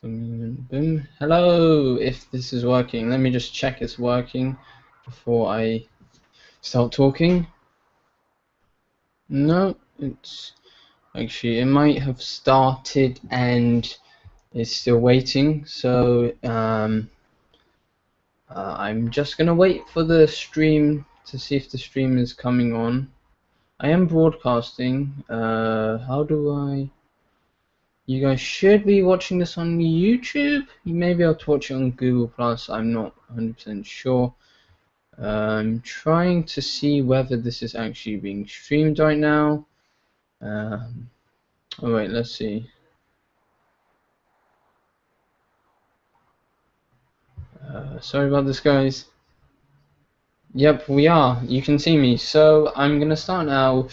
Boom, boom. Hello, if this is working. Let me just check it's working before I start talking. No, it's actually, it might have started and it's still waiting. So I'm just gonna wait for the stream to see if the stream is coming on. I am broadcasting. How do I? You guys should be watching this on YouTube. You may be able to watch it on Google Plus. I'm not 100% sure. I'm trying to see whether this is actually being streamed right now. Oh wait, let's see. Sorry about this, guys. Yep, we are. You can see me. So I'm gonna start now.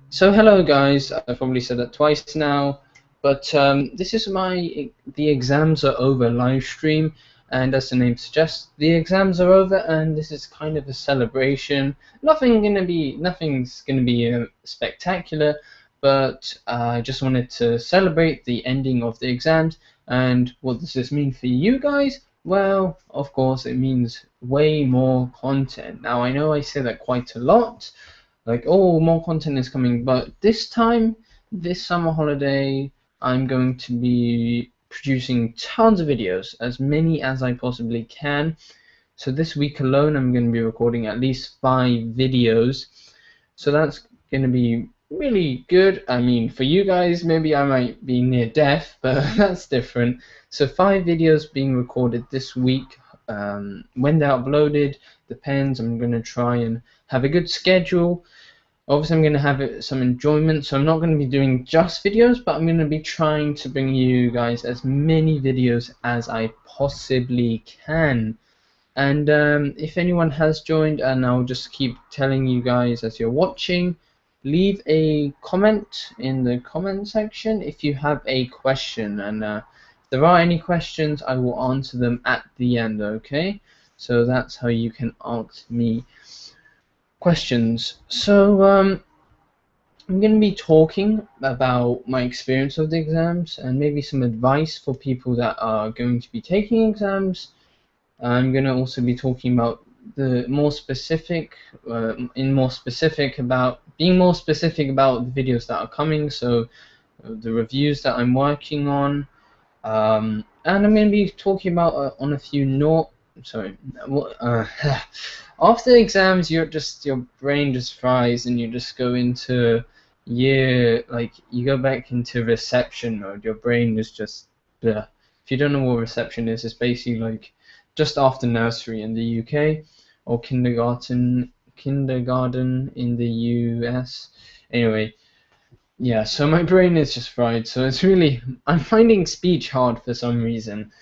So hello, guys. I've probably said that twice now, but this is the exams are over live stream, and as the name suggests, the exams are over, and this is kind of a celebration. Nothing's gonna be spectacular, but I just wanted to celebrate the ending of the exams. And what does this mean for you guys? Well, of course, it means way more content. Now, I know I say that quite a lot, like, oh, more content is coming, but this time, this summer holiday, I'm going to be producing tons of videos, as many as I possibly can. So this week alone, I'm going to be recording at least 5 videos. So that's going to be really good. I mean, for you guys, maybe I might be near death, but that's different. So 5 videos being recorded this week. When they're uploaded depends. I'm going to try and have a good schedule. Obviously, I'm going to have some enjoyment, so I'm not going to be doing just videos, but I'm going to be trying to bring you guys as many videos as I possibly can. And if anyone has joined, and I'll just keep telling you guys as you're watching, leave a comment in the comment section if you have a question, and if there are any questions, I will answer them at the end, okay? So that's how you can ask me questions. So I'm going to be talking about my experience of the exams and maybe some advice for people that are going to be taking exams. I'm going to also be talking about being more specific about the videos that are coming, so the reviews that I'm working on, and I'm going to be talking about on a few after exams, your brain just fries and you just go into you go back into reception mode. Your brain is just bleh. If you don't know what reception is, it's basically like just after nursery in the UK, or kindergarten in the US. Anyway, yeah, so my brain is just fried, so I'm finding speech hard for some reason.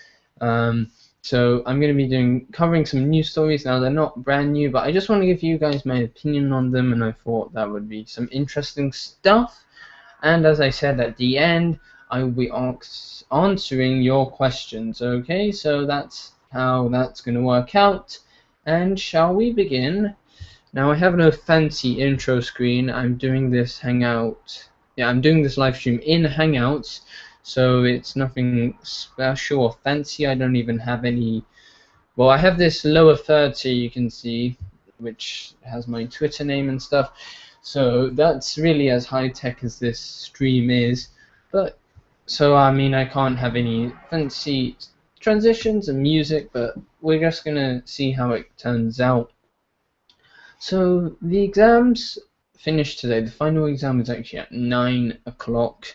So I'm going to be covering some news stories. Now, they're not brand new, but I just want to give you guys my opinion on them, and I thought that would be some interesting stuff. And as I said at the end, I will be answering your questions, okay? So that's how that's going to work out. And shall we begin? Now, I have no fancy intro screen. I'm doing this I'm doing this live stream in Hangouts, so it's nothing special or fancy. I don't even have any. Well, I have this lower third tier you can see, which has my Twitter name and stuff. So that's really as high tech as this stream is. But so I mean, I can't have any fancy transitions and music, but we're just gonna see how it turns out. So the exams finished today. The final exam is actually at 9 o'clock,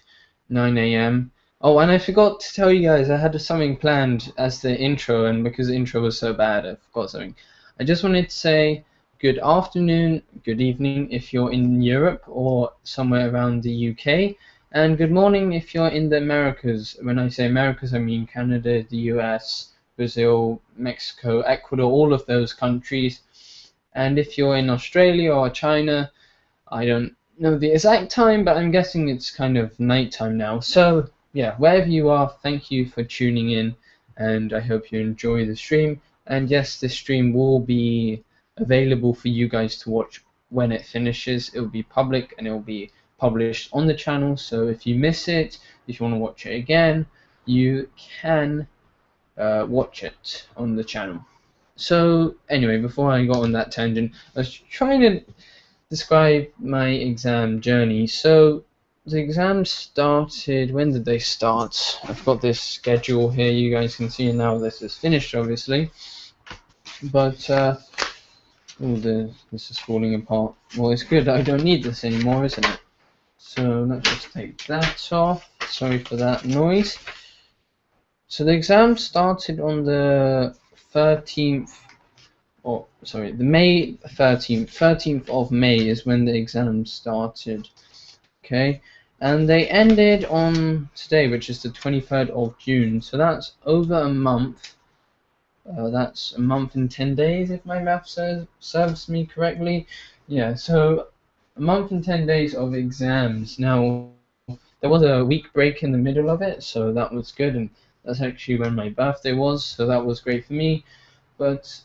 9 a.m. Oh, and I forgot to tell you guys I had something planned as the intro, and because the intro was so bad, I forgot something. I just wanted to say good afternoon, good evening if you're in Europe or somewhere around the UK, and good morning if you're in the Americas. When I say Americas, I mean Canada, the US, Brazil, Mexico, Ecuador, all of those countries. And if you're in Australia or China, I don't know the exact time, but I'm guessing it's kind of nighttime now. So yeah, wherever you are, thank you for tuning in, and I hope you enjoy the stream. And yes, this stream will be available for you guys to watch when it finishes. It will be public and it will be published on the channel. So if you miss it, if you want to watch it again, you can watch it on the channel. So anyway, before I got on that tangent, I was trying to describe my exam journey. So the exams started, when did they start? I've got this schedule here, you guys can see now. This is finished obviously, but this is falling apart. Well, it's good, I don't need this anymore, isn't it? So let's just take that off. Sorry for that noise. So the exam started on the 13th, or sorry, the May 13th. 13th of May is when the exam started. Okay, and they ended on today, which is the 23rd of June. So that's over a month. That's a month and 10 days, if my math serves me correctly. Yeah, so a month and 10 days of exams. Now, there was a week break in the middle of it, so that was good, and that's actually when my birthday was, so that was great for me. But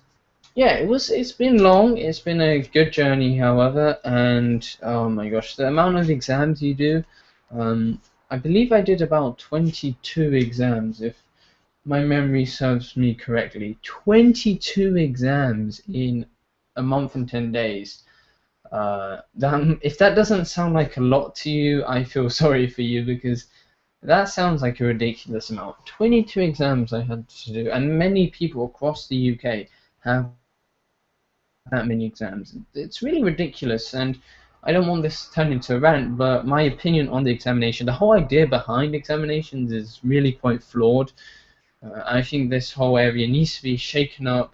yeah, it's been long. It's been a good journey, however, and oh my gosh, the amount of exams you do. I believe I did about 22 exams, if my memory serves me correctly. 22 exams in a month and 10 days. If that doesn't sound like a lot to you, I feel sorry for you, because that sounds like a ridiculous amount. 22 exams I had to do, and many people across the UK have that many exams. It's really ridiculous, and I don't want this to turn into a rant, but my opinion on the examination, the whole idea behind examinations is really quite flawed. I think this whole area needs to be shaken up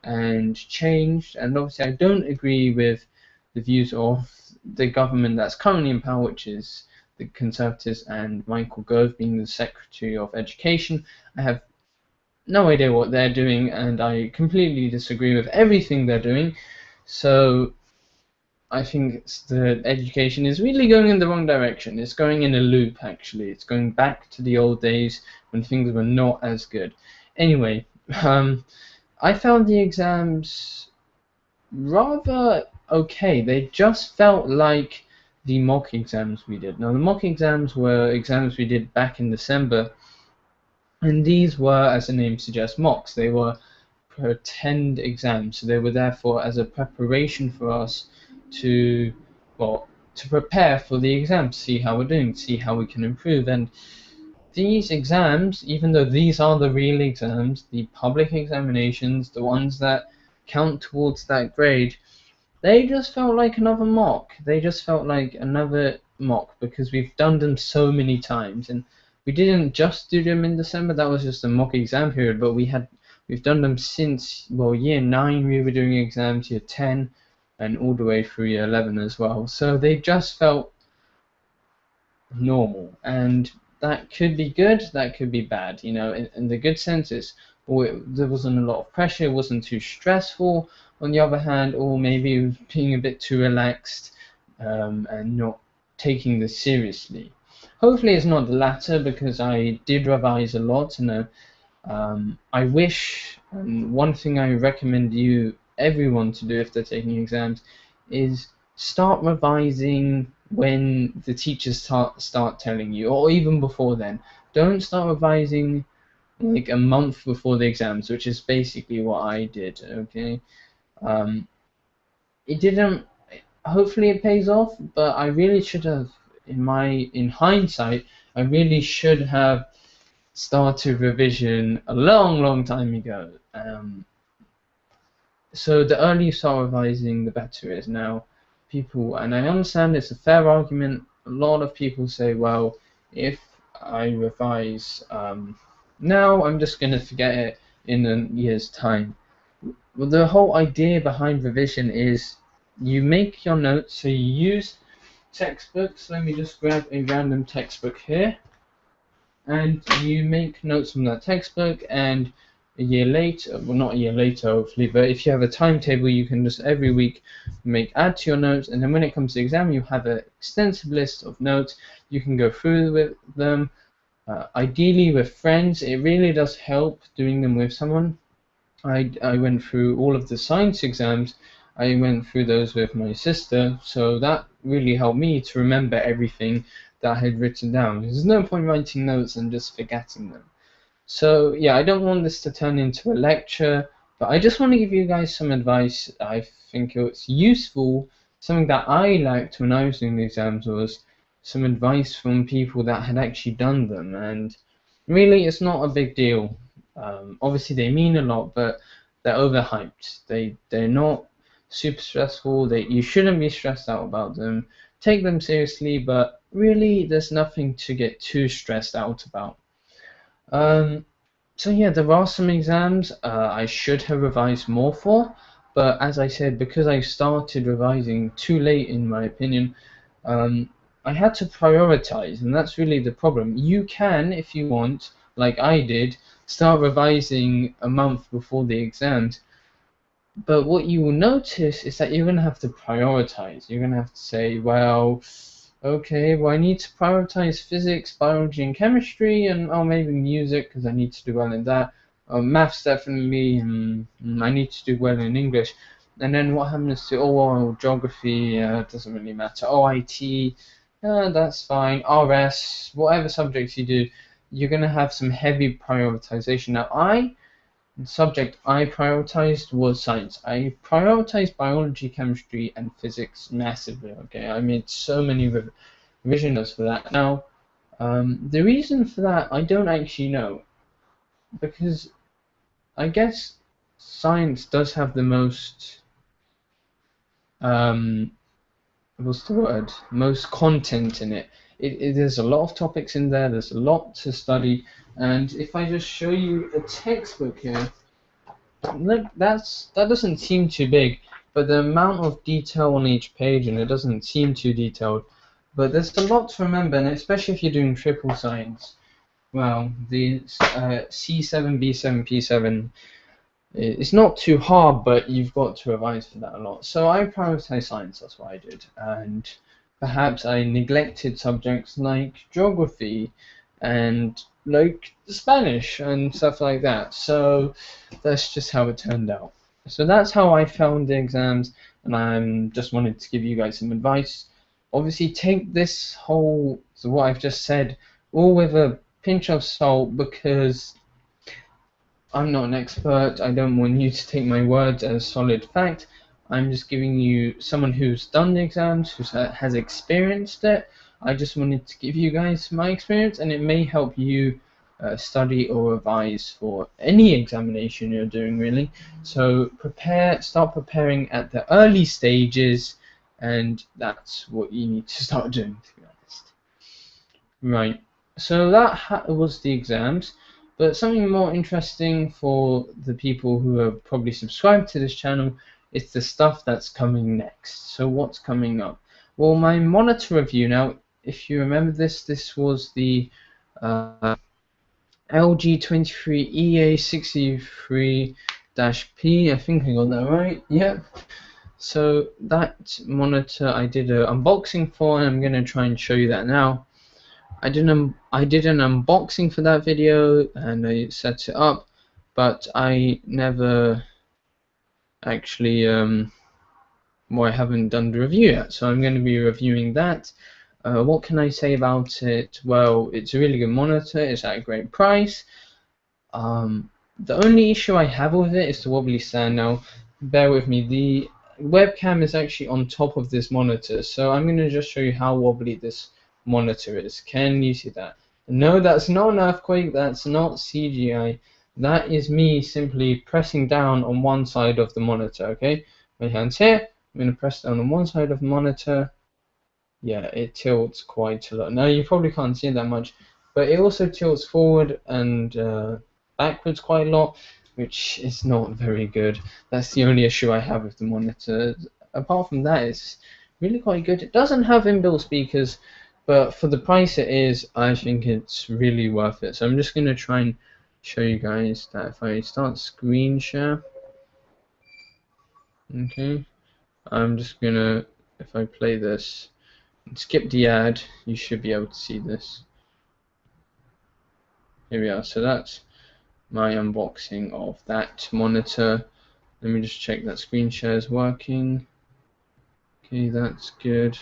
and changed, and obviously I don't agree with the views of the government that's currently in power, which is the Conservatives and Michael Gove being the Secretary of Education. I have no idea what they're doing, and I completely disagree with everything they're doing. So I think the education is really going in the wrong direction. It's going in a loop, actually. It's going back to the old days when things were not as good. Anyway, I found the exams rather okay. They just felt like the mock exams we did. Now, the mock exams were exams we did back in December, and these were, as the name suggests, mocks. They were pretend exams, so they were therefore as a preparation for us to, well, to prepare for the exam, to see how we're doing, to see how we can improve. And these exams, even though these are the real exams, the public examinations, the ones that count towards that grade, they just felt like another mock. They just felt like another mock, because we've done them so many times, and we didn't just do them in December. That was just a mock exam period, but we've done them since, well, year 9 we were doing exams, year 10, and all the way through year 11 as well. So they just felt normal, and that could be good, that could be bad. You know, in the good sense is, there wasn't a lot of pressure, it wasn't too stressful. On the other hand, or maybe it was being a bit too relaxed and not taking this seriously. Hopefully it's not the latter, because I did revise a lot, and I wish, and one thing I recommend everyone to do if they're taking exams, is start revising when the teachers start telling you, or even before then. Don't start revising like a month before the exams, which is basically what I did. Okay, it didn't. Hopefully it pays off, but I really should have, in hindsight, I really should have started revision a long time ago. So the earlier you start revising, the better it is. Now, people, and I understand it's a fair argument, a lot of people say, well, if I revise now, I'm just going to forget it in a year's time. Well, the whole idea behind revision is you make your notes, so you use textbooks. Let me just grab a random textbook here, and you make notes from that textbook, and a year later, well, not a year later hopefully, but if you have a timetable, you can just every week add to your notes, and then when it comes to the exam, you have an extensive list of notes. You can go through with them, ideally with friends. It really does help doing them with someone. I went through all of the science exams. I went through those with my sister, so that really helped me to remember everything that I had written down. There's no point writing notes and just forgetting them. So yeah, I don't want this to turn into a lecture, but I just want to give you guys some advice. I think it's useful. Something that I liked when I was doing the exams was some advice from people that had actually done them, and really it's not a big deal. Obviously they mean a lot, but they're overhyped. They're not super stressful. You shouldn't be stressed out about them. Take them seriously, but really there's nothing to get too stressed out about. So yeah, there are some exams I should have revised more for, but as I said, because I started revising too late, in my opinion, I had to prioritize, and that's really the problem. You can, if you want, like I did, start revising a month before the exams, but what you will notice is that you're going to have to prioritize. You're going to have to say, well, okay, well, I need to prioritize physics, biology, and chemistry, and oh, maybe music because I need to do well in that. Maths definitely, I need to do well in English. And then what happens to, oh, well, geography doesn't really matter. Oh, IT, that's fine. RS, whatever subjects you do, you're going to have some heavy prioritization. Now, the subject I prioritized was science. I prioritized biology, chemistry, and physics massively. Okay, I made so many revision notes for that. Now, the reason for that I don't actually know, because I guess science does have the most what's the word? Most content in it. There's a lot of topics in there. There's a lot to study, and if I just show you a textbook here. Look, that doesn't seem too big, but the amount of detail on each page, and it doesn't seem too detailed, but there's a lot to remember, and especially if you're doing triple science. Well, the C7, B7, P7, it's not too hard, but you've got to revise for that a lot. So I prioritize science, that's what I did, and perhaps I neglected subjects like geography and like Spanish and stuff like that. So that's just how it turned out. So that's how I found the exams, and I just wanted to give you guys some advice. Obviously, take this whole, so what I've just said, all with a pinch of salt, because I'm not an expert. I don't want you to take my words as solid fact. I'm just giving you someone who's done the exams, who has experienced it. I just wanted to give you guys my experience, and it may help you study or revise for any examination you're doing, really. So start preparing at the early stages, and that's what you need to start doing, to be honest. Right, so that was the exams. But something more interesting for the people who are probably subscribed to this channel is the stuff that's coming next. So what's coming up? Well, my monitor review now, if you remember this was the LG23EA63-P. I think I got that right. Yep. So that monitor I did an unboxing for, and I'm going to try and show you that now. I did an unboxing for that video, and I set it up, but I never actually well, I haven't done the review yet, so I'm going to be reviewing that. What can I say about it? Well, it's a really good monitor. It's at a great price. The only issue I have with it is the wobbly stand. Now, bear with me. The webcam is actually on top of this monitor, so I'm going to just show you how wobbly this monitor is. Can you see that? No, that's not an earthquake. That's not CGI. That is me simply pressing down on one side of the monitor. Okay, my hand's here. I'm going to press down on one side of the monitor. Yeah, it tilts quite a lot. Now you probably can't see that much, but it also tilts forward and backwards quite a lot, which is not very good. That's the only issue I have with the monitor. Apart from that, it's really quite good. It doesn't have inbuilt speakers, but for the price it is, I think it's really worth it. So I'm just going to try and show you guys that if I start screen share, okay, I'm just going to, if I play this, skip the ad, you should be able to see this. Here we are. So that's my unboxing of that monitor. Let me just check that screen share is working. Okay, that's good.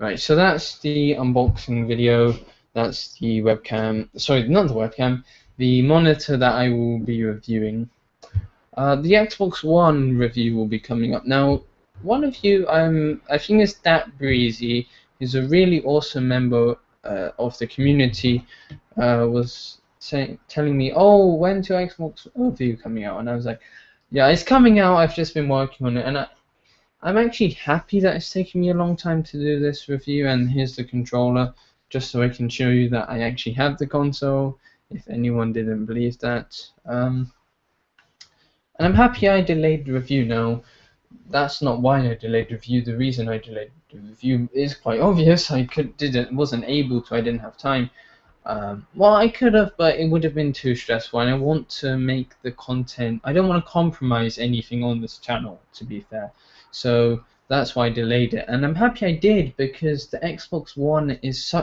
Right, so that's the unboxing video. That's the webcam. Sorry, not the webcam. The monitor that I will be reviewing. The Xbox One review will be coming up. Now, one of you, I think it's Dat Breezy, who's a really awesome member of the community, was telling me, oh, when's your Xbox review coming out? And I was like, yeah, it's coming out. I've just been working on it, and I'm actually happy that it's taken me a long time to do this review. And here's the controller, just so I can show you that I actually have the console, if anyone didn't believe that. And I'm happy I delayed the review. Now, that's not why I delayed the review. The reason I delayed the review is quite obvious. I wasn't able to. I didn't have time. Well, I could have, but it would have been too stressful. And I want to make the content. I don't want to compromise anything on this channel, to be fair. So that's why I delayed it. And I'm happy I did, because the Xbox One is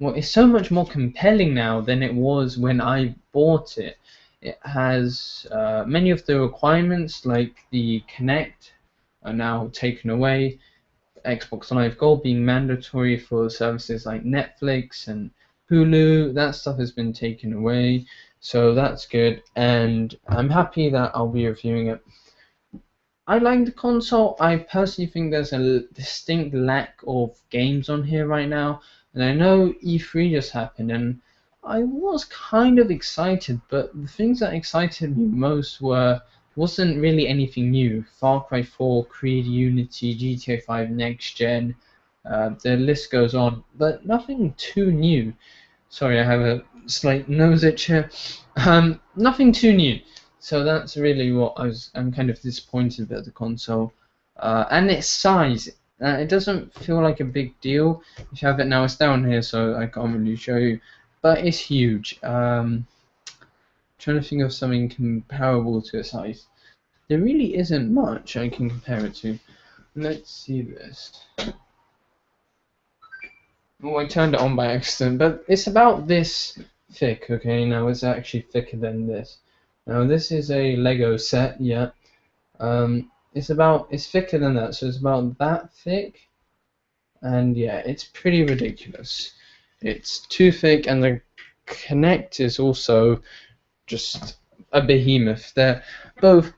it's so much more compelling now than it was when I bought it. It has many of the requirements, like the Kinect, are now taken away. Xbox Live Gold being mandatory for services like Netflix and Hulu, that stuff has been taken away, so that's good, and I'm happy that I'll be reviewing it. I like the console. I personally think there's a distinct lack of games on here right now, and I know E3 just happened, and I was kind of excited, but the things that excited me most wasn't really anything new. Far Cry 4, Creed, Unity, GTA 5, Next Gen, the list goes on, but nothing too new. Sorry, I have a slight nose itch here. Nothing too new. So that's really what I'm kind of disappointed about the console. And its size. It doesn't feel like a big deal. If you have it now, it's down here, so I can't really show you. But it's huge. Trying to think of something comparable to its size. There really isn't much I can compare it to. Let's see this. Oh, I turned it on by accident, but it's about this thick, okay? Now it's actually thicker than this. Now this is a Lego set, yeah. It's thicker than that, so it's about that thick. And yeah, it's pretty ridiculous. It's too thick, and the Kinect is also just a behemoth. They're both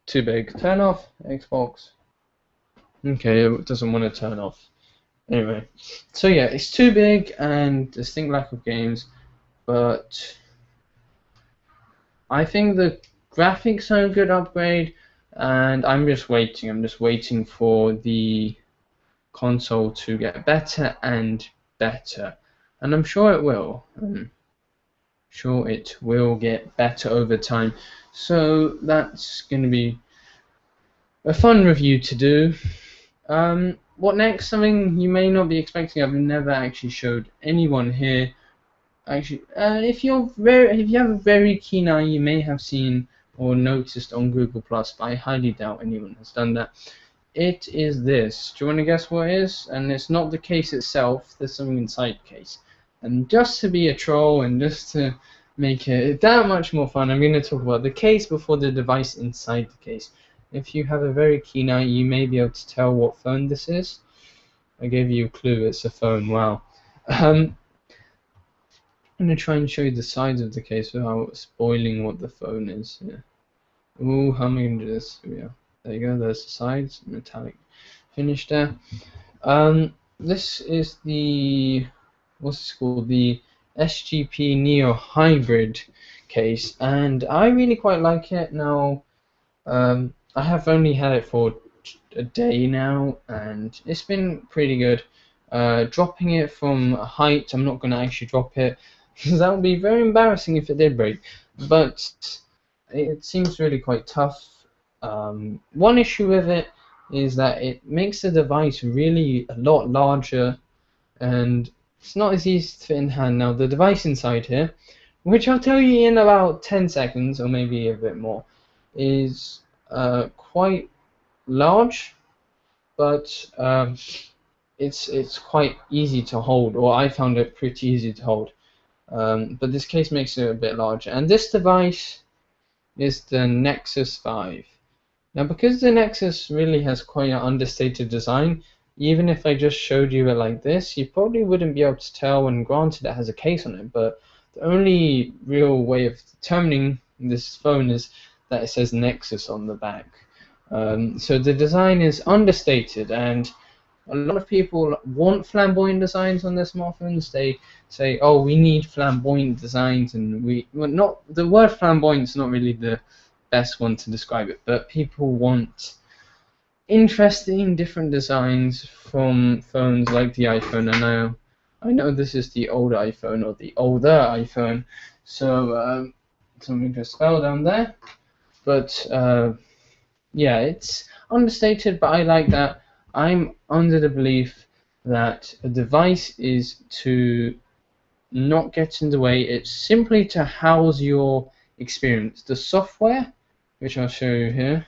too big. Turn off Xbox. Okay, it doesn't want to turn off. Anyway, so yeah, it's too big and distinct lack of games, but I think the graphics are a good upgrade, and I'm just waiting. I'm just waiting for the console to get better and better. And I'm sure it will. I'm sure it will get better over time. So that's going to be a fun review to do. What next? Something you may not be expecting. I've never actually showed anyone here. Actually, if you have a very keen eye, you may have seen or noticed on Google Plus, but I highly doubt anyone has done that. It is this. Do you want to guess what it is? And it's not the case itself. There's something inside the case. And just to be a troll and just to make it that much more fun, I'm going to talk about the case before the device inside the case. If you have a very keen eye, you may be able to tell what phone this is. I gave you a clue. It's a phone. Wow. I'm going to try and show you the sides of the case without spoiling what the phone is. Yeah. Ooh, how am I going to do this? Yeah. There you go. There's the sides. Metallic finish there. This is the... what's this called? The SGP Neo Hybrid case, and I really quite like it. Now, I have only had it for a day now, and it's been pretty good. Dropping it from height, I'm not going to actually drop it, because that would be very embarrassing if it did break, but it seems really quite tough. One issue with it is that it makes the device really a lot larger, and it's not as easy to fit in hand. Now, the device inside here, which I'll tell you in about 10 seconds, or maybe a bit more, is quite large, but it's quite easy to hold, or I found it pretty easy to hold. But this case makes it a bit larger. And this device is the Nexus 5. Now, because the Nexus really has quite an understated design, even if I just showed you it like this, you probably wouldn't be able to tell, and granted it has a case on it, but the only real way of determining this phone is that it says Nexus on the back. So the design is understated, and a lot of people want flamboyant designs on their smartphones. They say, "Oh, we need flamboyant designs," and not the word flamboyant is not really the best one to describe it, but people want interesting, different designs from phones like the iPhone. And I know this is the old iPhone or the older iPhone, so something to spell down there. But yeah, it's understated, but I like that. I'm under the belief that a device is to not get in the way. It's simply to house your experience. The software, which I'll show you here,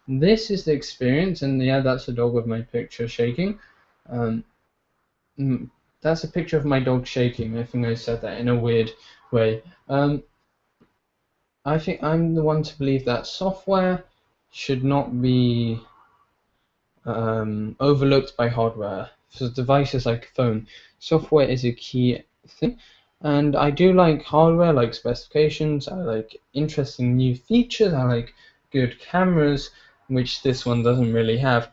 this is the experience, and yeah, that's a dog with my picture shaking. That's a picture of my dog shaking. I think I said that in a weird way. I think I'm the one to believe that software should not be overlooked by hardware. For devices like a phone, software is a key thing. And I do like hardware, like specifications, I like interesting new features, I like good cameras, which this one doesn't really have.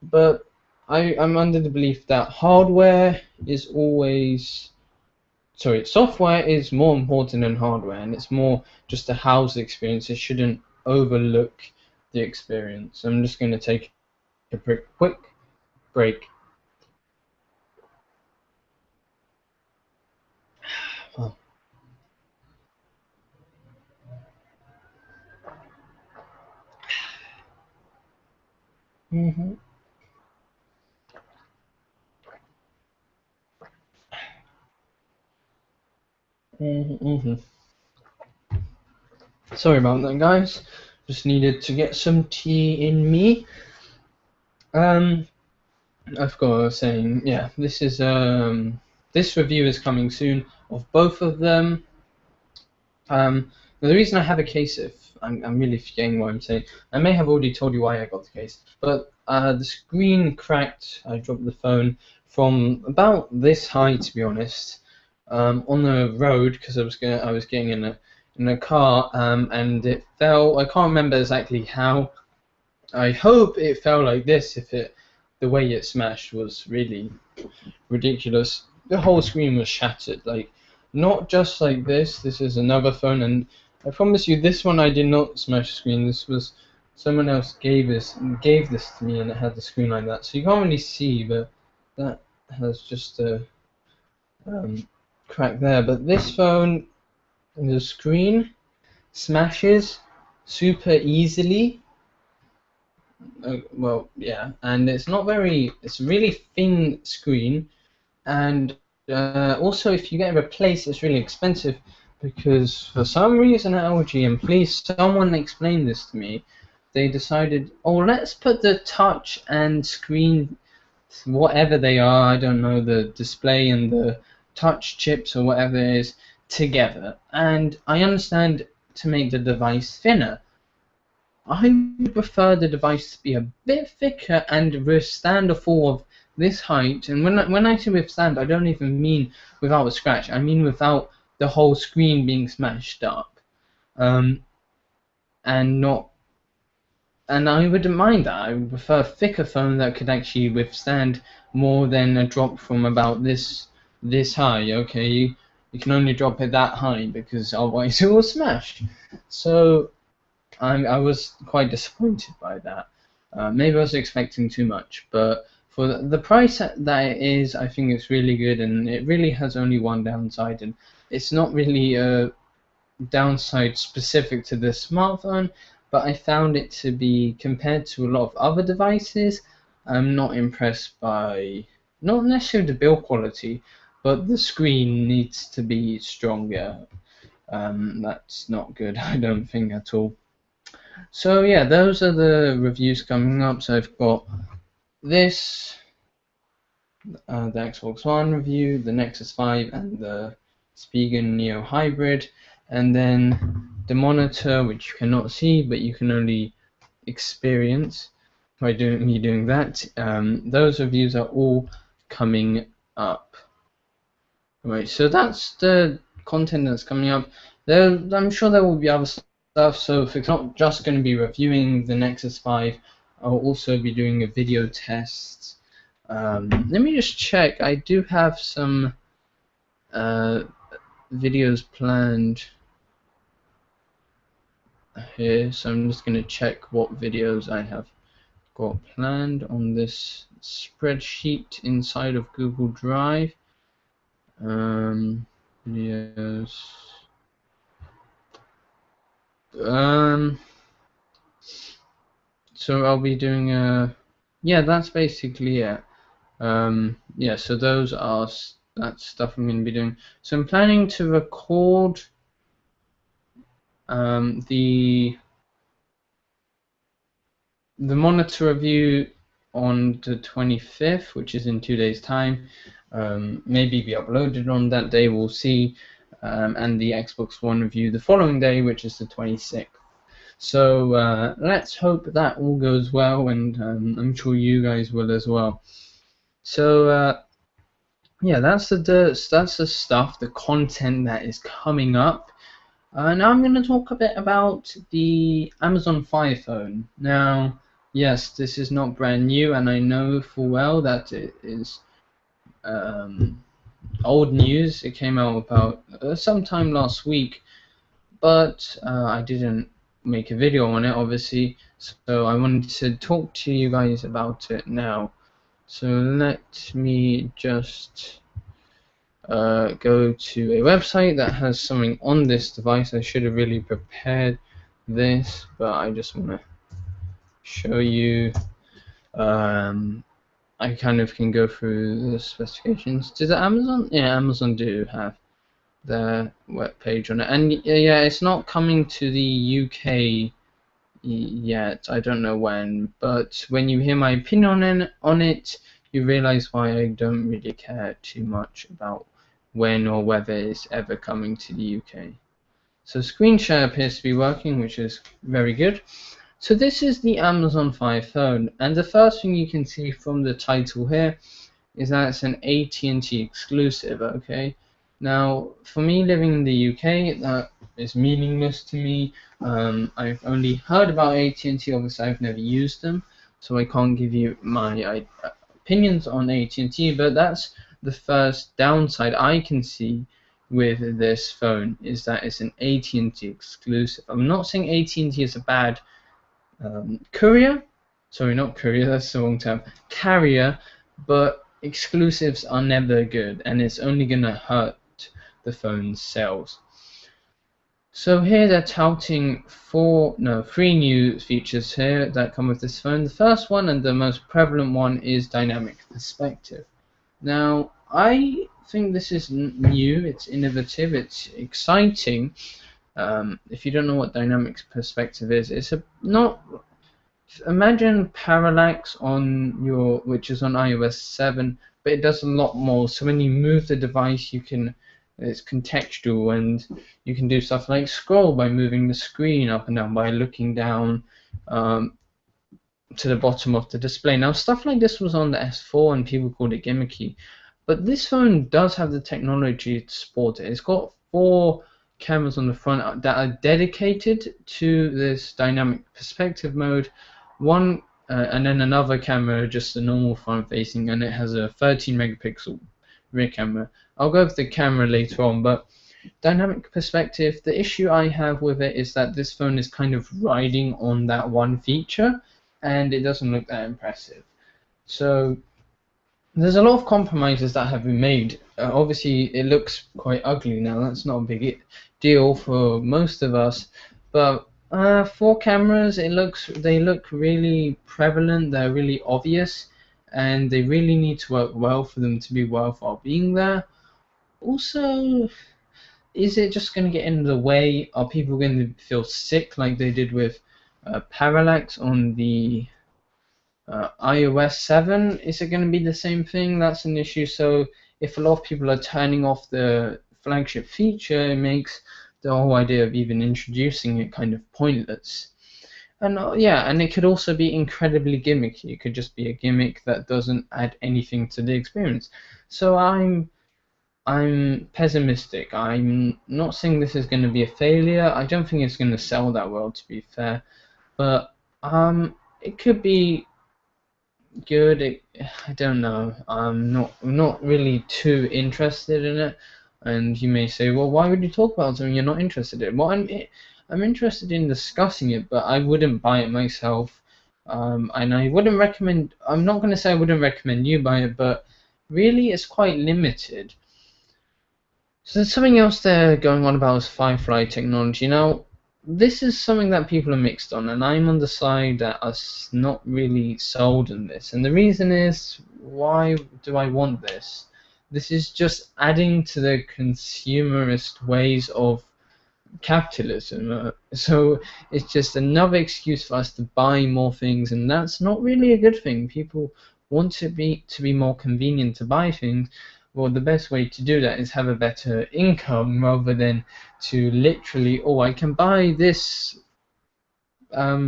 But I'm under the belief that software is more important than hardware, and it's more just to house the experience. It shouldn't overlook the experience. I'm just going to take a quick break. Oh. Mm-hmm. Mm-hmm. Mm-hmm. Sorry about that, guys. Just needed to get some tea in me. Of course, saying, yeah, this review is coming soon of both of them. The reason I have a case, if I'm really forgetting what I'm saying, I may have already told you why I got the case, but the screen cracked. I dropped the phone from about this high, to be honest, on the road, because I was getting in a car, and it fell. I can't remember exactly how. I hope it fell like this. The way it smashed was really ridiculous. The whole screen was shattered. Like, not just like this. This is another phone, and I promise you, this one I did not smash the screen. This was someone else gave this to me, and it had the screen like that. So you can't really see, but that has just a crack there. But this phone, the screen smashes super easily. Well, yeah, and it's a really thin screen, and also if you get it replaced, it's really expensive, because for some reason at LG, and please someone explain this to me, they decided, oh, let's put the touch and screen, whatever they are, I don't know, the display and the touch chips or whatever it is, together. And I understand, to make the device thinner. I would prefer the device to be a bit thicker and withstand a fall of this height. And when I say withstand, I don't even mean without a scratch. I mean without the whole screen being smashed up. And not. And I wouldn't mind that. I would prefer a thicker phone that could actually withstand more than a drop from about this high. Okay, you can only drop it that high, because otherwise it will smash. So I was quite disappointed by that. Maybe I was expecting too much, but for the price that it is, I think it's really good, and it really has only one downside, and it's not really a downside specific to this smartphone, but I found it to be, compared to a lot of other devices, I'm not impressed by, not necessarily the build quality, but the screen needs to be stronger. That's not good, I don't think, at all. So yeah, those are the reviews coming up. So I've got this, the Xbox One review, the Nexus 5, and the Spigen Neo Hybrid, and then the monitor, which you cannot see but you can only experience. by me doing that. Those reviews are all coming up. Right, so that's the content that's coming up. I'm sure there will be other stuff. So if it's not just going to be reviewing the Nexus 5, I'll also be doing a video test. Let me just check. I do have some videos planned here, so I'm just going to check what videos I have got planned on this spreadsheet inside of Google Drive. Videos. So I'll be doing yeah, that's basically it. Yeah, so those are that stuff I'm going to be doing. So I'm planning to record the monitor review on the 25th, which is in 2 days' time. Maybe be uploaded on that day, we'll see. And the Xbox One review the following day, which is the 26th. So let's hope that all goes well, and I'm sure you guys will as well. So yeah, that's the stuff, the content that is coming up. Now I'm going to talk a bit about the Amazon Fire Phone. Now, yes, this is not brand new, and I know full well that it is old news. It came out about sometime last week, but I didn't make a video on it, obviously, so I wanted to talk to you guys about it now. So let me just go to a website that has something on this device. I should have really prepared this, but I just want to show you. I kind of can go through the specifications. Does it Amazon? Yeah, Amazon do have their web page on it, and yeah, it's not coming to the UK yet. I don't know when, but when you hear my opinion on it, you realize why I don't really care too much about when or whether it's ever coming to the UK. So screen share appears to be working, which is very good. So this is the Amazon Fire Phone, and the first thing you can see from the title here is that it's an AT&T exclusive. Okay, now for me living in the UK, that is meaningless to me. I've only heard about AT&T. Obviously, I've never used them, so I can't give you my opinions on AT&T. But that's the first downside I can see with this phone, is that it's an AT&T exclusive. I'm not saying AT&T is a bad courier. Sorry, not courier. That's the wrong term. Carrier, but exclusives are never good, and it's only gonna hurt the phone's sales. So here they're touting three new features here that come with this phone. The first one, and the most prevalent one, is dynamic perspective. Now, I think this is new, it's innovative, it's exciting. If you don't know what dynamic perspective is, it's imagine parallax which is on iOS 7, but it does a lot more. So when you move the device, it's contextual, and you can do stuff like scroll by moving the screen up and down, by looking down to the bottom of the display. Now, stuff like this was on the S4, and people called it gimmicky, but this phone does have the technology to support it. It's got 4 cameras on the front that are dedicated to this dynamic perspective mode. One and then another camera, just a normal front facing, and it has a 13 megapixel rear camera. I'll go over the camera later on, but dynamic perspective, the issue I have with it is that this phone is kind of riding on that one feature, and it doesn't look that impressive. So there's a lot of compromises that have been made. Obviously, it looks quite ugly now. That's not a big deal for most of us, but 4 cameras, they look really prevalent. They're really obvious, and they really need to work well for them to be worthwhile being there. Also, is it just going to get in the way? Are people going to feel sick like they did with parallax on the iOS 7? Is it going to be the same thing? That's an issue. So if a lot of people are turning off the flagship feature, it makes the whole idea of even introducing it kind of pointless. And yeah, and it could also be incredibly gimmicky. It could just be a gimmick that doesn't add anything to the experience. So I'm pessimistic. I'm not saying this is going to be a failure. I don't think it's going to sell that well, to be fair. But it could be good. I don't know. I'm not really too interested in it. And you may say, well, why would you talk about something you're not interested in? Well, I'm interested in discussing it, but I wouldn't buy it myself. And I wouldn't recommend. I'm not going to say I wouldn't recommend you buy it, but really, it's quite limited. So there's something else there going on about Firefly technology. Now, this is something that people are mixed on, and I'm on the side that are not really sold on this. And the reason is, why do I want this? This is just adding to the consumerist ways of capitalism. So it's just another excuse for us to buy more things, and that's not really a good thing. People want to be more convenient to buy things. Well, the best way to do that is have a better income rather than to literally, oh, I can buy this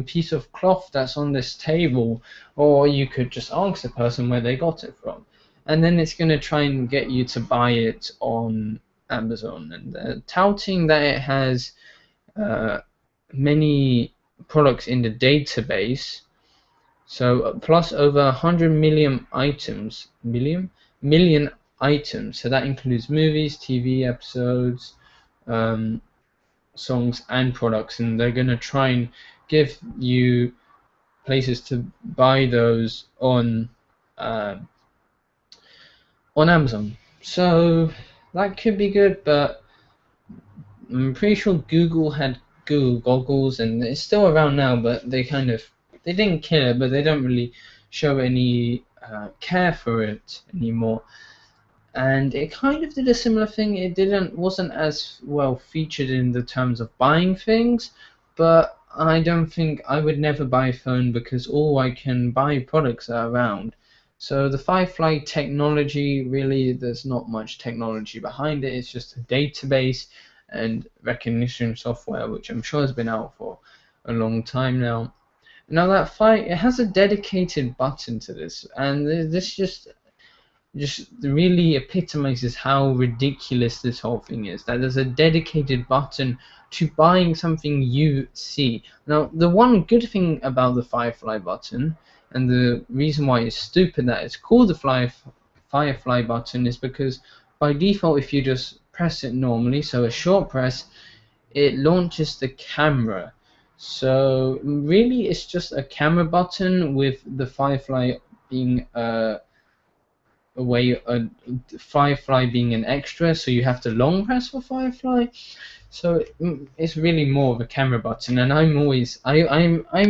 piece of cloth that's on this table, or you could just ask the person where they got it from, and then it's going to try and get you to buy it on Amazon, and touting that it has many products in the database. So plus over 100 million items. So that includes movies, TV episodes, songs, and products, and they're going to try and give you places to buy those on Amazon. So that could be good, but I'm pretty sure Google had Google goggles, and it's still around now, but they didn't kill it, but they don't really show any care for it anymore. And it kind of did a similar thing. Wasn't as well featured in the terms of buying things, but I don't think I would never buy a phone because all I can buy products that are around. So the Firefly technology, really, there's not much technology behind it. It's just a database and recognition software, which I'm sure has been out for a long time now. Now it has a dedicated button to this, and this just really epitomizes how ridiculous this whole thing is. That there's a dedicated button to buying something you see. Now, the one good thing about the Firefly button, and the reason why it's stupid that it's called the Firefly button, is because by default, if you just press it normally, so a short press, it launches the camera. So really, it's just a camera button with the Firefly being a Firefly being an extra, so you have to long press for Firefly. So it's really more of a camera button, and I'm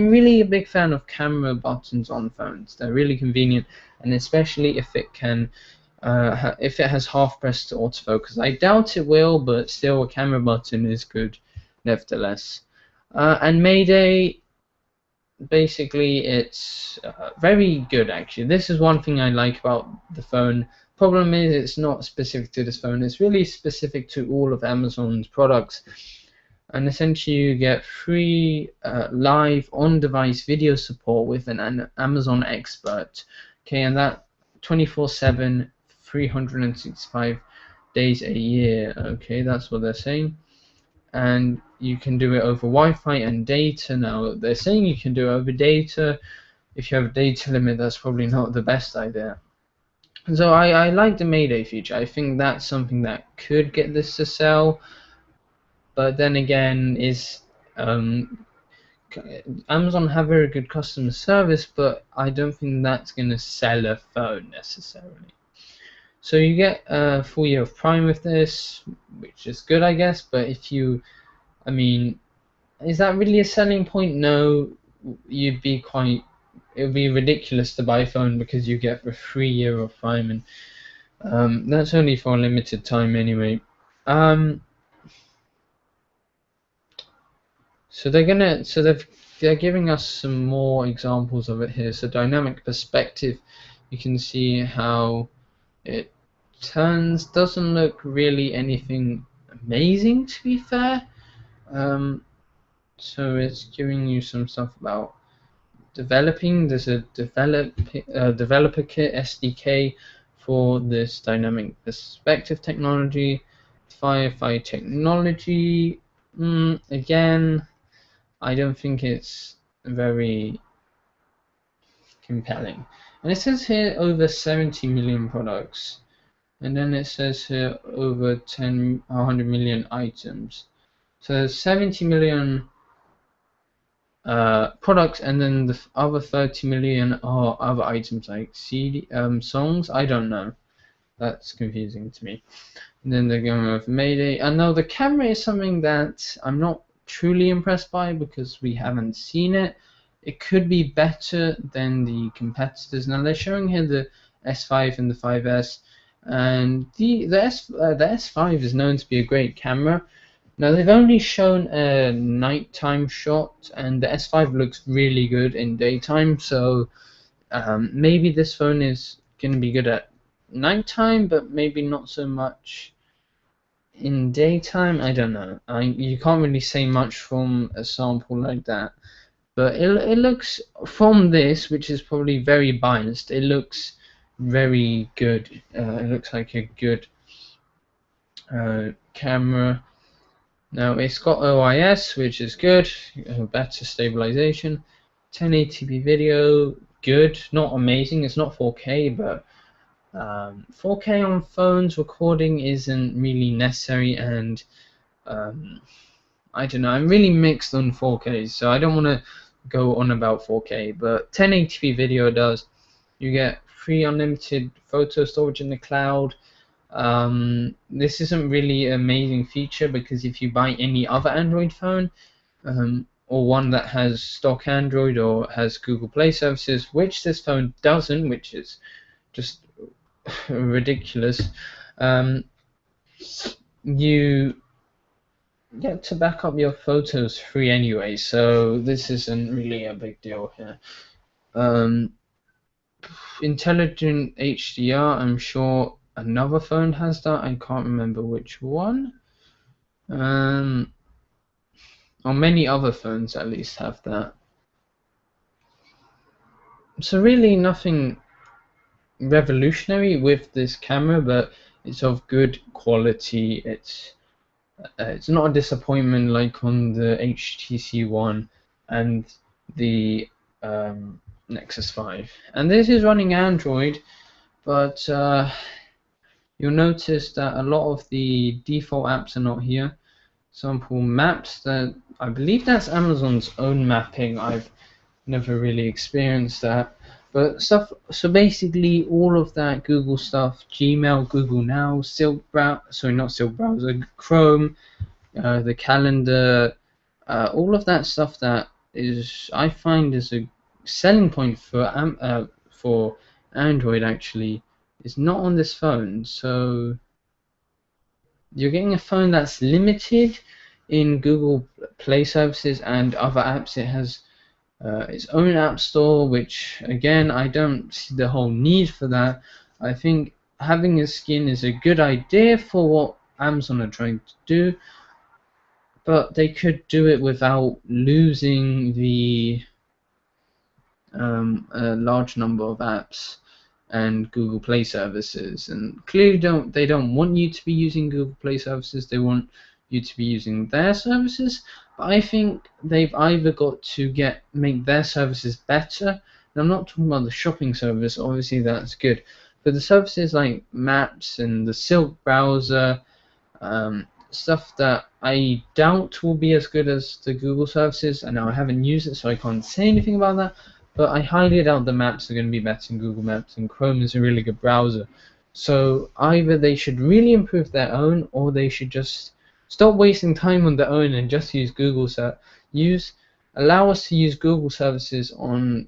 really a big fan of camera buttons on phones. They're really convenient, and especially if it can if it has half press to autofocus. I doubt it will, but still a camera button is good nevertheless. And Mayday, basically, it's very good actually. This is one thing I like about the phone. Problem is, it's not specific to this phone. It's really specific to all of Amazon's products. And essentially, you get free live on-device video support with an Amazon expert. Okay, and that 24/7, 365 days a year. Okay, that's what they're saying. And you can do it over Wi-Fi and data. Now they're saying you can do it over data. If you have a data limit, that's probably not the best idea. So I like the Mayday feature. I think that's something that could get this to sell. But then again, Amazon have very good customer service, but I don't think that's going to sell a phone necessarily. So you get a full year of Prime with this, which is good, I guess. But I mean, is that really a selling point? No, it would be ridiculous to buy a phone because you get a free year of Prime, and that's only for a limited time anyway. So they're giving us some more examples of it here. So dynamic perspective, you can see how it doesn't look really anything amazing, to be fair. So it's giving you some stuff about developing. There's a developer kit SDK for this dynamic perspective technology, Firefly technology. Again, I don't think it's very compelling. And it says here over 70 million products. And then it says here over 100 million items. So there's 70 million products, and then the other 30 million are other items like CD, songs. I don't know. That's confusing to me. And then they're going with Mayday. And now the camera is something that I'm not truly impressed by because we haven't seen it. It could be better than the competitors. Now they're showing here the S5 and the 5S, and the S5 is known to be a great camera. Now they've only shown a nighttime shot, and the S5 looks really good in daytime. So maybe this phone is going to be good at nighttime, but maybe not so much in daytime. I don't know. You can't really say much from a sample like that. But it looks, from this, which is probably very biased, it looks very good. It looks like a good camera. Now it's got OIS, which is good, better stabilization. 1080p video, good, not amazing. It's not 4K, but 4K on phones recording isn't really necessary, and I don't know. I'm really mixed on 4K, so I don't want to go on about 4K, but 1080p video does. You get free unlimited photo storage in the cloud. This isn't really an amazing feature because if you buy any other Android phone, or one that has stock Android or has Google Play services, which this phone doesn't, which is just ridiculous, you get to back up your photos free anyway, so this isn't really a big deal here. Intelligent HDR, I'm sure another phone has that. I can't remember which one. Or many other phones at least have that. So really nothing revolutionary with this camera, but it's of good quality. It's not a disappointment like on the HTC One and the Nexus 5. And this is running Android, but you'll notice that a lot of the default apps are not here. Example, maps, that I believe that's Amazon's own mapping. I've never really experienced that. But stuff, so basically all of that Google stuff, Gmail, Google Now, Chrome, the calendar, all of that stuff that is, I find, is a selling point for Android actually, is not on this phone. So you're getting a phone that's limited in Google Play services and other apps. It has its own app store, which again, I don't see the whole need for that. I think having a skin is a good idea for what Amazon are trying to do, but they could do it without losing the a large number of apps and Google Play services. And clearly they don't want you to be using Google Play services. They want you to be using their services. But I think they've either got to make their services better. And I'm not talking about the shopping service. Obviously that's good, but the services like Maps and the Silk browser, stuff that I doubt will be as good as the Google services. And now I haven't used it, so I can't say anything about that. But I highly doubt the maps are going to be better than Google Maps, and Chrome is a really good browser. So either they should really improve their own, or they should just stop wasting time on their own and just use allow us to use Google services on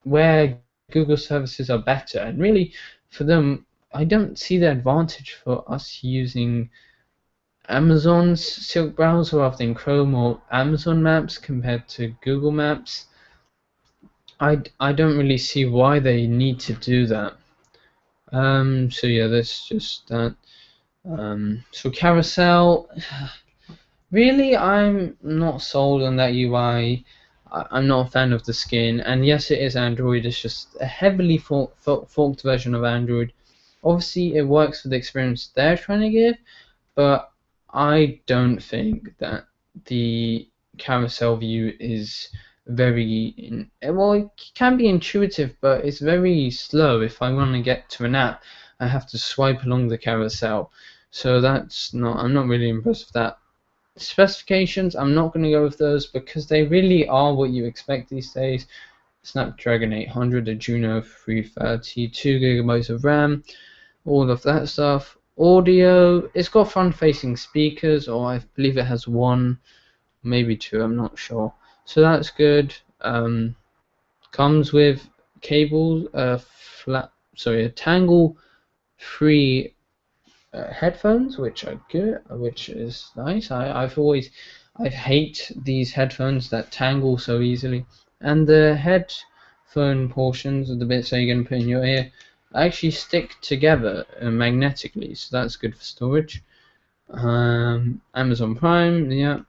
where Google services are better. And really, for them, I don't see the advantage for us using Amazon's Silk browser rather than Chrome or Amazon Maps compared to Google Maps. I don't really see why they need to do that. So yeah, that's just that. So carousel, Really, I'm not sold on that UI. I'm not a fan of the skin, and yes, it is Android. It's just a heavily forked version of Android. Obviously, it works for the experience they're trying to give, but I don't think that the carousel view is well, it can be intuitive, but it's very slow. If I want to get to an app, I have to swipe along the carousel. So I'm not really impressed with that. Specifications, I'm not going to go with those because they really are what you expect these days. Snapdragon 800, Adreno 330, 2 GB of RAM, all of that stuff. Audio, it's got front-facing speakers, or I believe it has one, maybe two, I'm not sure. So that's good. Comes with cables, a tangle-free headphones, which are good, which is nice. I hate these headphones that tangle so easily, and the headphone portions of the bits that you're going to put in your ear actually stick together magnetically, so that's good for storage. Amazon Prime, yeah,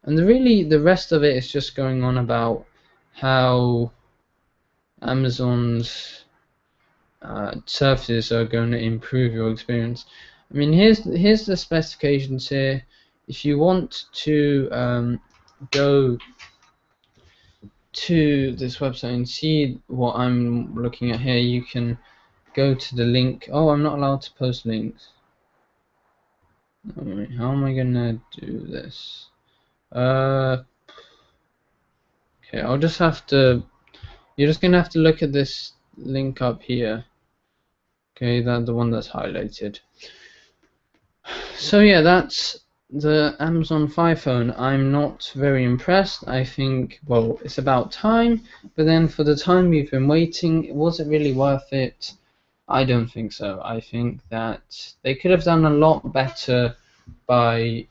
and the rest of it is just going on about how Amazon's surfaces are going to improve your experience. I mean, here's the specifications here. If you want to go to this website and see what I'm looking at here, you can go to the link. Oh, I'm not allowed to post links. Alright, how am I gonna do this? Okay, I'll just have to. You're just gonna have to look at this link up here. Okay, the one that's highlighted. So yeah, that's the Amazon Fire Phone. I'm not very impressed. I think, well, it's about time, but then for the time we've been waiting, was it really worth it? I don't think so. I think that they could have done a lot better by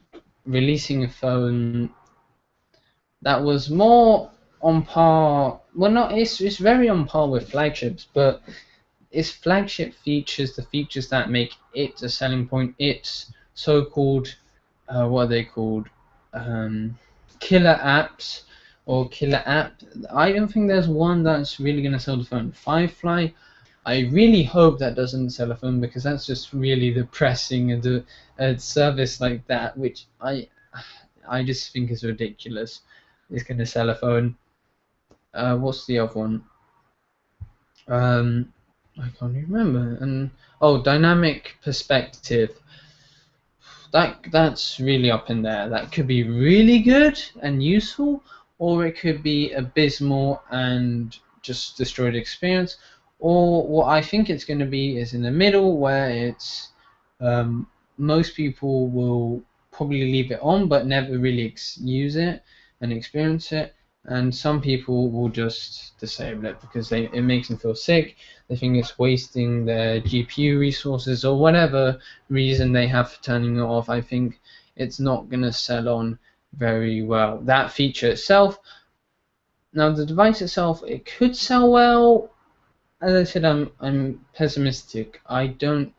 releasing a phone that was more on par. Well, not it's very on par with flagships, but its flagship features, the features that make it a selling point, its so-called, what are they called, killer apps or killer app. I don't think there's one that's really going to sell the phone. Firefly, I really hope that doesn't sell a phone because that's just really depressing, and a service like that, which I just think is ridiculous, is going to sell a phone. What's the other one? I can't remember. And oh, dynamic perspective. That's really up in there. That could be really good and useful, or it could be abysmal and just destroy the experience. Or what I think it's going to be is in the middle, where it's most people will probably leave it on but never really use it and experience it, and some people will just disable it because it makes them feel sick. They think it's wasting their GPU resources or whatever reason they have for turning it off. I think it's not going to sell on very well. That feature itself, now the device itself, it could sell well. As I said, I'm pessimistic. I don't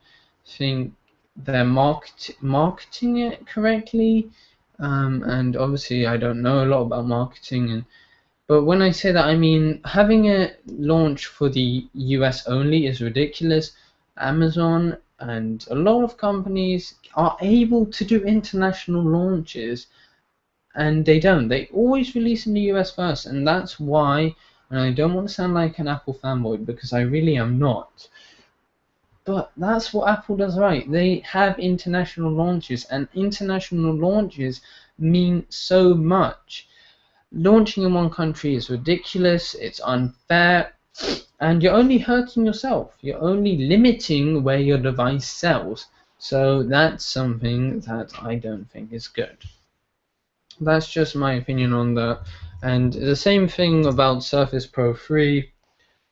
think they're marketing it correctly, and obviously I don't know a lot about marketing. But when I say that, I mean having it launch for the US only is ridiculous. Amazon and a lot of companies are able to do international launches, and they don't. They always release in the US first, and that's why. And I don't want to sound like an Apple fanboy because I really am not. But that's what Apple does right. They have international launches, and international launches mean so much. Launching in one country is ridiculous, it's unfair, and you're only hurting yourself. You're only limiting where your device sells. So that's something that I don't think is good. That's just my opinion on that. And the same thing about Surface Pro 3,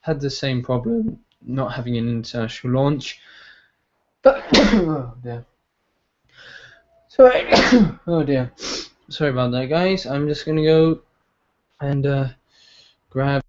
had the same problem not having an international launch. But oh dear. Sorry. Oh dear. Sorry about that, guys. I'm just gonna go and grab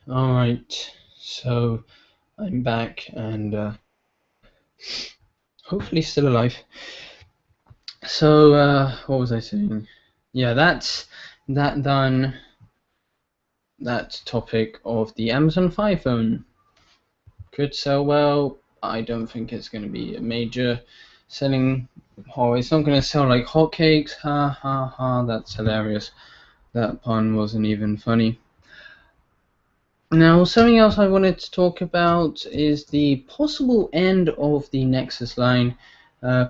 Alright, so I'm back and hopefully still alive. So, what was I saying? Yeah, that's that done. That topic of the Amazon Fire phone could sell well. I don't think it's going to be a major selling. Oh, it's not going to sell like hotcakes. Ha ha ha, that's hilarious. That pun wasn't even funny. Now, something else I wanted to talk about is the possible end of the Nexus line.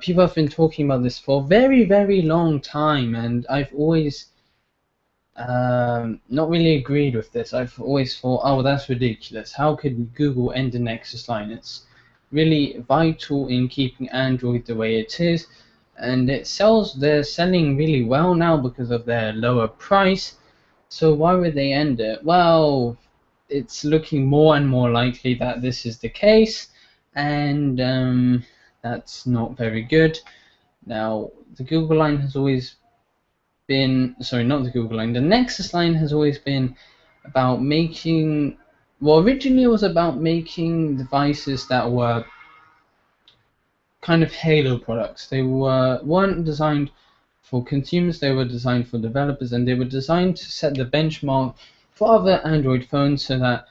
People have been talking about this for a very, very long time, and I've always not really agreed with this. I've always thought, oh, that's ridiculous. How could Google end the Nexus line? It's really vital in keeping Android the way it is, and they're selling really well now because of their lower price. So why would they end it? Well, it's looking more and more likely that this is the case, and that's not very good. Now, the Google line has always been, sorry, not the Google line, the Nexus line has always been about making, well, originally it was about making devices that were kind of halo products. They weren't designed for consumers, they were designed for developers, and they were designed to set the benchmark for other Android phones so that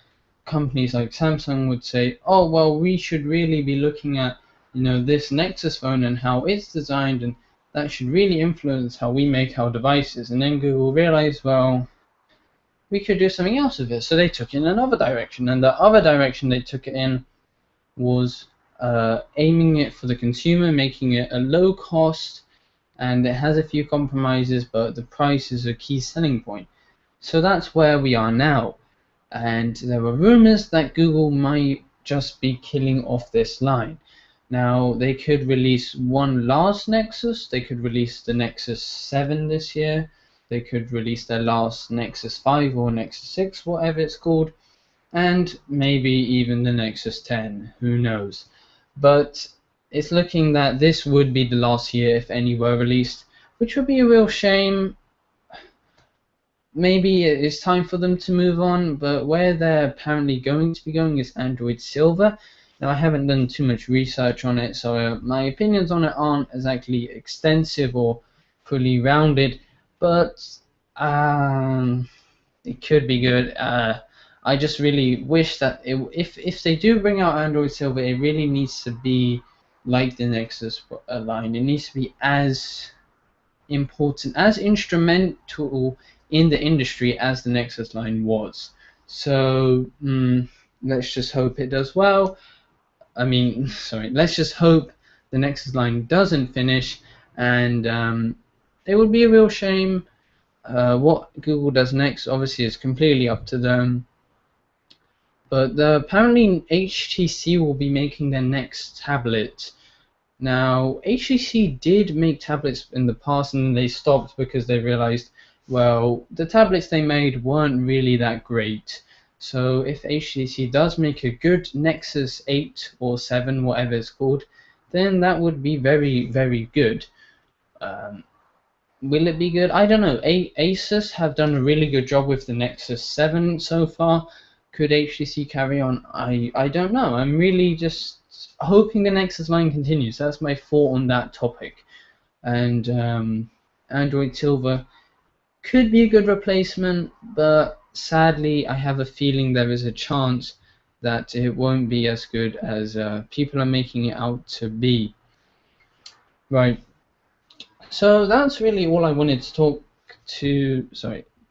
companies like Samsung would say, oh, well, we should really be looking at, this Nexus phone and how it's designed, and that should really influence how we make our devices. And then Google realized, well, we could do something else with it. So they took it in another direction, and the other direction they took it in was aiming it for the consumer, making it a low cost, and it has a few compromises, but the price is a key selling point. So that's where we are now. And there were rumors that Google might just be killing off this line. Now, they could release one last Nexus. They could release the Nexus 7 this year. They could release their last Nexus 5 or Nexus 6, whatever it's called. And maybe even the Nexus 10. Who knows? But it's looking that this would be the last year if any were released, which would be a real shame. Maybe it's time for them to move on, but where they're apparently going to be going is Android Silver. Now, I haven't done too much research on it, so my opinions on it aren't exactly extensive or fully rounded, but it could be good. I just really wish that if they do bring out Android Silver, it really needs to be like the Nexus line. It needs to be as important, as instrumental in the industry as the Nexus line was. So let's just hope it does well. Let's just hope the Nexus line doesn't finish, and it would be a real shame. What Google does next obviously is completely up to them. But apparently HTC will be making their next tablet. Now, HTC did make tablets in the past, and they stopped because they realized, well, the tablets they made weren't really that great. So if HTC does make a good Nexus 8 or 7, whatever it's called, then that would be very, very good. Will it be good? I don't know. Asus have done a really good job with the Nexus 7 so far. Could HTC carry on? I don't know. I'm really just hoping the Nexus line continues. That's my thought on that topic. And Android Silver could be a good replacement, but sadly I have a feeling there is a chance that it won't be as good as people are making it out to be. Right. So that's really all I wanted to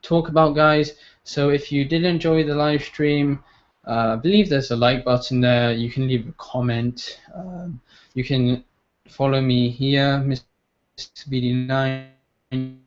talk about, guys. So if you did enjoy the live stream, I believe there's a like button there. You can leave a comment. You can follow me here, Mr. BD9,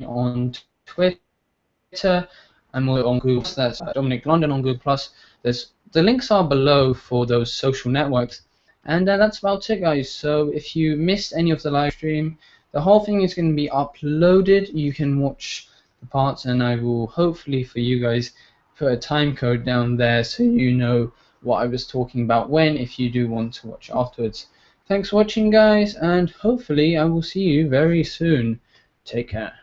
on Twitter. I'm also on Google. That's Dominic London on Google+. The links are below for those social networks. And that's about it, guys. So if you missed any of the live stream, the whole thing is going to be uploaded. You can watch the parts, and I will hopefully for you guys put a time code down there so you know what I was talking about when, if you do want to watch afterwards. Thanks for watching, guys, and hopefully I will see you very soon. Take care.